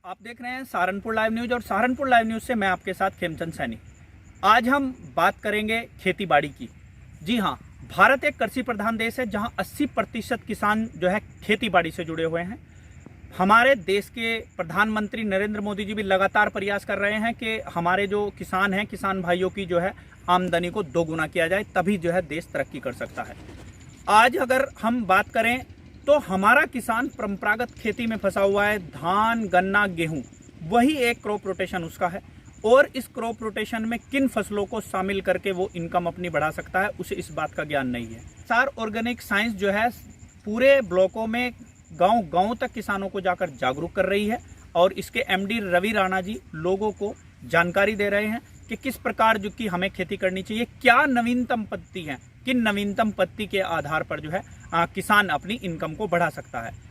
आप देख रहे हैं सहारनपुर लाइव न्यूज और सहारनपुर लाइव न्यूज से मैं आपके साथ खेमचंद सैनी। आज हम बात करेंगे खेतीबाड़ी की। जी हाँ, भारत एक कृषि प्रधान देश है जहां 80% किसान जो है खेतीबाड़ी से जुड़े हुए हैं। हमारे देश के प्रधानमंत्री नरेंद्र मोदी जी भी लगातार प्रयास कर रहे हैं कि हमारे जो किसान हैं, किसान भाइयों की जो है आमदनी को दोगुना किया जाए, तभी जो है देश तरक्की कर सकता है। आज अगर हम बात करें तो हमारा किसान परंपरागत खेती में फंसा हुआ है। धान, गन्ना, गेहूं, वही एक क्रॉप रोटेशन उसका है और इस क्रॉप रोटेशन में किन फसलों को शामिल करके वो इनकम अपनी बढ़ा सकता है, उसे इस बात का ज्ञान नहीं है। एसआर ऑर्गेनिक साइंस जो है पूरे ब्लॉकों में गांव-गांव तक किसानों को जाकर जागरूक कर रही है और इसके एमडी रवि राणा जी लोगों को जानकारी दे रहे हैं कि किस प्रकार जो कि हमें खेती करनी चाहिए, क्या नवीनतम पद्धति है, किन नवीनतम पद्धति के आधार पर जो है किसान अपनी इनकम को बढ़ा सकता है।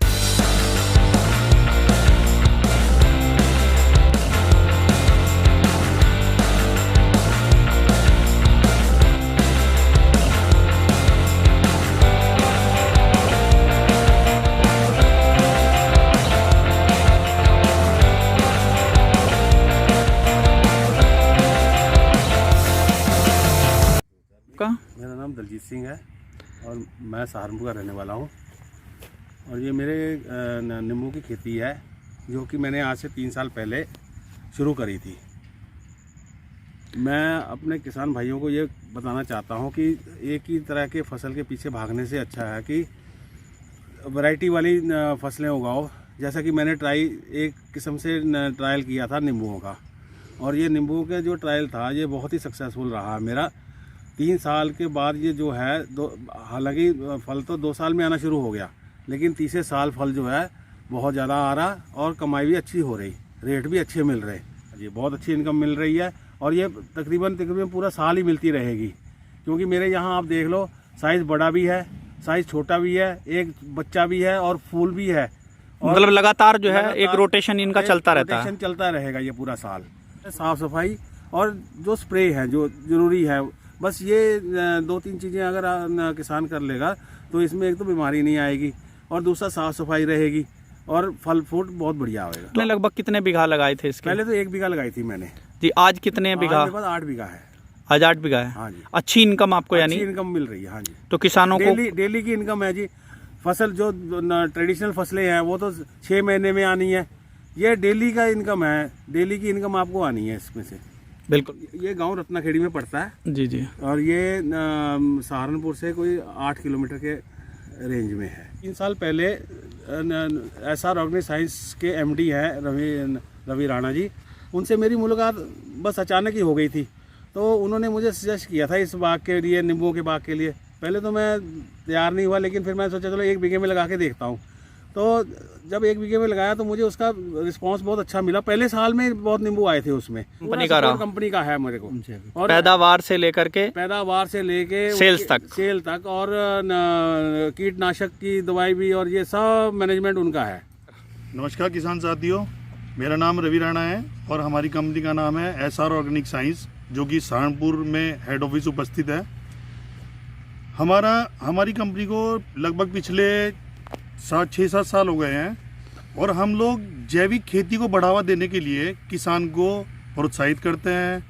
मेरा नाम दलजीत सिंह है और मैं सहारनपुर का रहने वाला हूँ। और ये मेरे नींबू की खेती है जो कि मैंने आज से 3 साल पहले शुरू करी थी। मैं अपने किसान भाइयों को ये बताना चाहता हूँ कि एक ही तरह के फसल के पीछे भागने से अच्छा है कि वैरायटी वाली फसलें उगाओ। जैसा कि मैंने एक किस्म से ट्रायल किया था नींबुओं का, और ये नींबू का जो ट्रायल था ये बहुत ही सक्सेसफुल रहा मेरा। 3 साल के बाद ये जो है हालांकि फल तो 2 साल में आना शुरू हो गया, लेकिन तीसरे साल फल जो है बहुत ज़्यादा आ रहा और कमाई भी अच्छी हो रही, रेट भी अच्छे मिल रहे, ये बहुत अच्छी इनकम मिल रही है। और ये तकरीबन पूरा साल ही मिलती रहेगी, क्योंकि मेरे यहाँ आप देख लो साइज़ बड़ा भी है, साइज़ छोटा भी है, एक बच्चा भी है और फूल भी है। मतलब लगातार जो है एक रोटेशन इनका चलता रहता है, रोटेशन चलता रहेगा ये पूरा साल। साफ़ सफाई और जो स्प्रे है जो ज़रूरी है, बस ये 2-3 चीज़ें अगर किसान कर लेगा तो इसमें एक तो बीमारी नहीं आएगी और दूसरा साफ़ सफाई रहेगी और फल फ्रूट बहुत बढ़िया होगा। आपने लगभग कितने बीघा लगाए थे इसके? पहले तो 1 बीघा लगाई थी मैंने जी। आज कितने बीघा? मेरे पास 8 बीघा है। आज 8 बीघा है। हाँ जी। अच्छी इनकम आपको, यानी अच्छी इनकम मिल रही है। हाँ जी। तो किसानों को डेली की इनकम है जी। फसल जो ट्रेडिशनल फसलें हैं वो तो 6 महीने में आनी है, ये डेली का इनकम है, डेली की इनकम आपको आनी है इसमें से। बिल्कुल। ये गांव रत्नाखेड़ी में पड़ता है जी जी, और ये सहारनपुर से कोई 8 किलोमीटर के रेंज में है। 3 साल पहले एसआर ऑर्गेनिक साइंस के एमडी हैं रवि राणा जी, उनसे मेरी मुलाकात बस अचानक ही हो गई थी। तो उन्होंने मुझे सजेस्ट किया था इस बाग के लिए, नींबू के बाग के लिए। पहले तो मैं तैयार नहीं हुआ, लेकिन फिर मैं सोचा चलो 1 बीघे में लगा के देखता हूँ। तो जब 1 बीघे में लगाया तो मुझे उसका रिस्पांस बहुत अच्छा मिला। पहले साल में बहुत नींबू आए थे उसमें। कंपनी का है मेरे को, और पैदावार से लेके सेल तक और कीटनाशक की दवाई भी, और ये सब मैनेजमेंट उनका है। नमस्कार किसान साथियों, मेरा नाम रवि राणा है और हमारी कंपनी का नाम है एसआर ऑर्गेनिक साइंस, जो कि सहारनपुर में हेड ऑफिस उपस्थित है। हमारी कंपनी को लगभग पिछले 6-7 साल हो गए हैं और हम लोग जैविक खेती को बढ़ावा देने के लिए किसान को प्रोत्साहित करते हैं,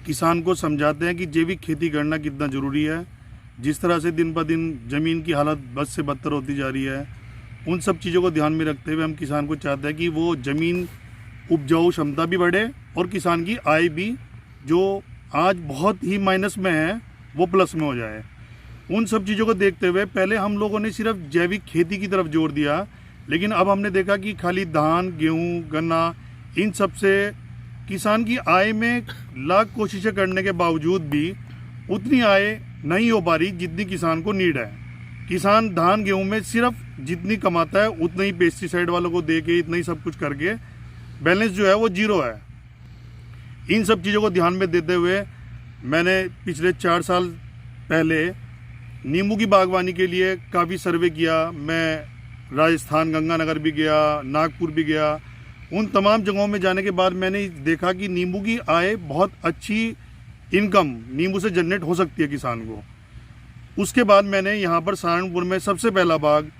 किसान को समझाते हैं कि जैविक खेती करना कितना ज़रूरी है। जिस तरह से दिन ब दिन ज़मीन की हालत बद से बदतर होती जा रही है, उन सब चीज़ों को ध्यान में रखते हुए हम किसान को चाहते हैं कि वो ज़मीन उपजाऊ क्षमता भी बढ़े और किसान की आय भी, जो आज बहुत ही माइनस में है, वो प्लस में हो जाए। उन सब चीज़ों को देखते हुए पहले हम लोगों ने सिर्फ जैविक खेती की तरफ जोर दिया, लेकिन अब हमने देखा कि खाली धान, गेहूं, गन्ना, इन सब से किसान की आय में लाख कोशिशें करने के बावजूद भी उतनी आय नहीं हो पा रही जितनी किसान को नीड है। किसान धान गेहूं में सिर्फ जितनी कमाता है उतना ही पेस्टिसाइड वालों को दे के, इतना ही सब कुछ करके बैलेंस जो है वो 0 है। इन सब चीज़ों को ध्यान में देते हुए मैंने पिछले 4 साल पहले नींबू की बागवानी के लिए काफ़ी सर्वे किया। मैं राजस्थान गंगानगर भी गया, नागपुर भी गया। उन तमाम जगहों में जाने के बाद मैंने देखा कि नींबू की आय बहुत अच्छी इनकम नींबू से जनरेट हो सकती है किसान को। उसके बाद मैंने यहाँ पर सहारनपुर में सबसे पहला बाग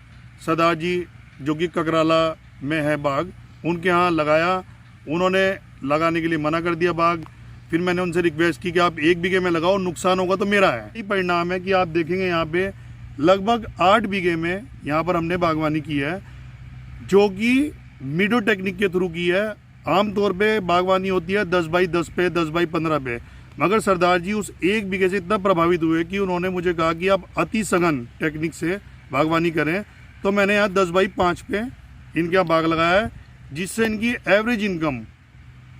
सरदार जी, जो कि ककराला में है बाग, उनके यहाँ लगाया, उन्होंने लगाने के लिए मना कर दिया बाग। फिर मैंने उनसे रिक्वेस्ट की कि आप 1 बीघे में लगाओ, नुकसान होगा तो मेरा है। यही परिणाम है कि आप देखेंगे यहाँ पे लगभग 8 बीघे में यहाँ पर हमने बागवानी की है, जो कि मीडो टेक्निक के थ्रू की है। आमतौर पे बागवानी होती है 10 बाई 10 पे, 10 बाई 15 पे, मगर सरदार जी उस 1 बीघे से इतना प्रभावित हुए कि उन्होंने मुझे कहा कि आप अति सघन टेक्निक से बागवानी करें। तो मैंने यहाँ 10 बाई 5 पे इनके यहाँ बाग लगाया है, जिससे इनकी एवरेज इनकम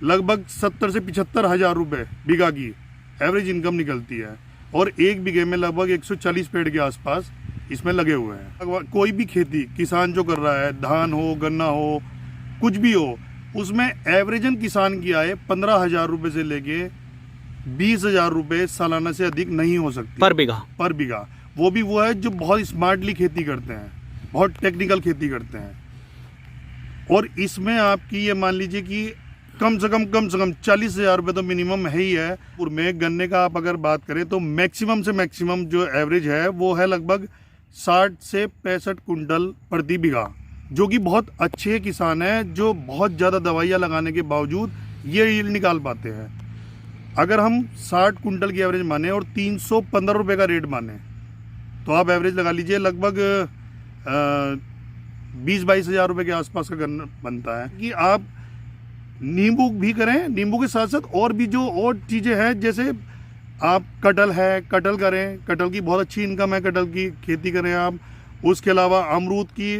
लगभग 70 से 75 हज़ार रुपये बीघा की एवरेज इनकम निकलती है। और 1 बीघे में लगभग 140 पेड़ के आसपास इसमें लगे हुए हैं। कोई भी खेती किसान जो कर रहा है, धान हो, गन्ना हो, कुछ भी हो, उसमें एवरेजन किसान की आय 15,000 रुपये से लेके 20,000 रुपये सालाना से अधिक नहीं हो सकती पर बीघा। वो भी वो है जो बहुत स्मार्टली खेती करते हैं, बहुत टेक्निकल खेती करते हैं। और इसमें आपकी ये मान लीजिए कि कम से कम 40,000 रुपये तो मिनिमम है ही है। और में गन्ने का आप अगर बात करें तो मैक्सिमम से मैक्सिमम जो एवरेज है वो है लगभग 60 से 65 कुंटल प्रति बीघा, जो कि बहुत अच्छे किसान हैं, जो बहुत ज़्यादा दवाइयाँ लगाने के बावजूद ये यील्ड निकाल पाते हैं। अगर हम 60 कुंटल की एवरेज माने और 315 रुपये का रेट माने तो आप एवरेज लगा लीजिए लगभग 20-22 हज़ार रुपये के आसपास का गन्ना बनता है। कि आप नींबू भी करें, नींबू के साथ साथ और भी जो और चीज़ें हैं, जैसे आप कटहल है, कटहल करें, कटहल की बहुत अच्छी इनकम है, कटहल की खेती करें आप। उसके अलावा अमरूद की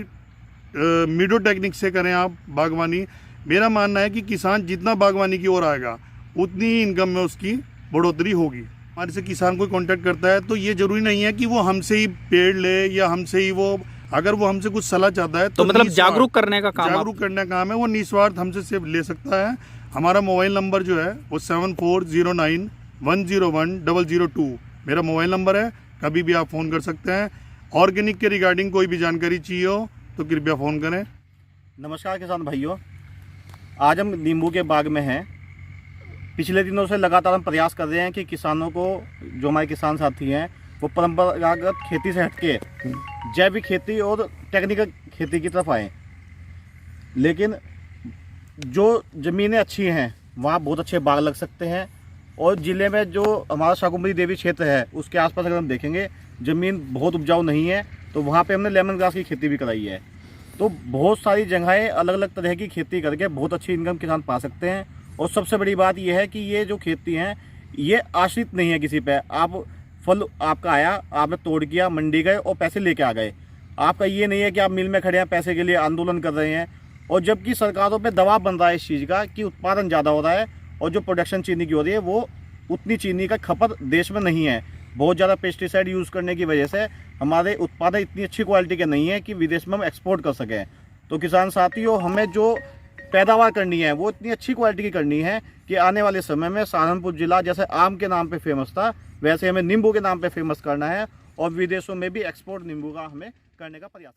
मीडो टेक्निक से करें आप बागवानी। मेरा मानना है कि किसान जितना बागवानी की ओर आएगा उतनी ही इनकम में उसकी बढ़ोतरी होगी। हमारे से किसान कोई कांटेक्ट करता है तो ये जरूरी नहीं है कि वो हमसे ही पेड़ ले या हमसे ही वो, अगर वो हमसे कुछ सलाह चाहता है तो मतलब जागरूक करने का काम है, वो निस्वार्थ हमसे सिर्फ ले सकता है। हमारा मोबाइल नंबर जो है वो 7409101002 मेरा मोबाइल नंबर है, कभी भी आप फ़ोन कर सकते हैं। ऑर्गेनिक के रिगार्डिंग कोई भी जानकारी चाहिए हो तो कृपया फ़ोन करें। नमस्कार किसान भाइयों, आज हम नींबू के बाग में हैं। पिछले दिनों से लगातार हम प्रयास कर रहे हैं कि किसानों को, जो हमारे किसान साथी हैं, वो परंपरागत खेती से हटके जैविक खेती और टेक्निकल खेती की तरफ आएँ। लेकिन जो ज़मीनें अच्छी हैं वहाँ बहुत अच्छे बाग लग सकते हैं। और ज़िले में जो हमारा शाकुंभरी देवी क्षेत्र है उसके आसपास अगर हम देखेंगे ज़मीन बहुत उपजाऊ नहीं है, तो वहाँ पे हमने लेमन ग्रास की खेती भी कराई है। तो बहुत सारी जगहें अलग अलग तरह की खेती करके बहुत अच्छी इनकम किसान पा सकते हैं। और सबसे बड़ी बात यह है कि ये जो खेती हैं ये आश्रित नहीं है किसी पे। आप फल आपका आया, आपने तोड़ किया, मंडी गए और पैसे लेके आ गए। आपका ये नहीं है कि आप मिल में खड़े हैं, पैसे के लिए आंदोलन कर रहे हैं। और जबकि सरकारों पे दबाव बन रहा है इस चीज़ का कि उत्पादन ज़्यादा हो रहा है और जो प्रोडक्शन चीनी की हो रही है वो उतनी चीनी का खपत देश में नहीं है। बहुत ज़्यादा पेस्टिसाइड यूज़ करने की वजह से हमारे उत्पादन इतनी अच्छी क्वालिटी के नहीं है कि विदेश में हम एक्सपोर्ट कर सकें। तो किसान साथियों, हमें जो पैदावार करनी है वो इतनी अच्छी क्वालिटी की करनी है कि आने वाले समय में सहारनपुर जिला जैसे आम के नाम पे फेमस था, वैसे हमें नींबू के नाम पे फेमस करना है और विदेशों में भी एक्सपोर्ट नींबू का हमें करने का प्रयास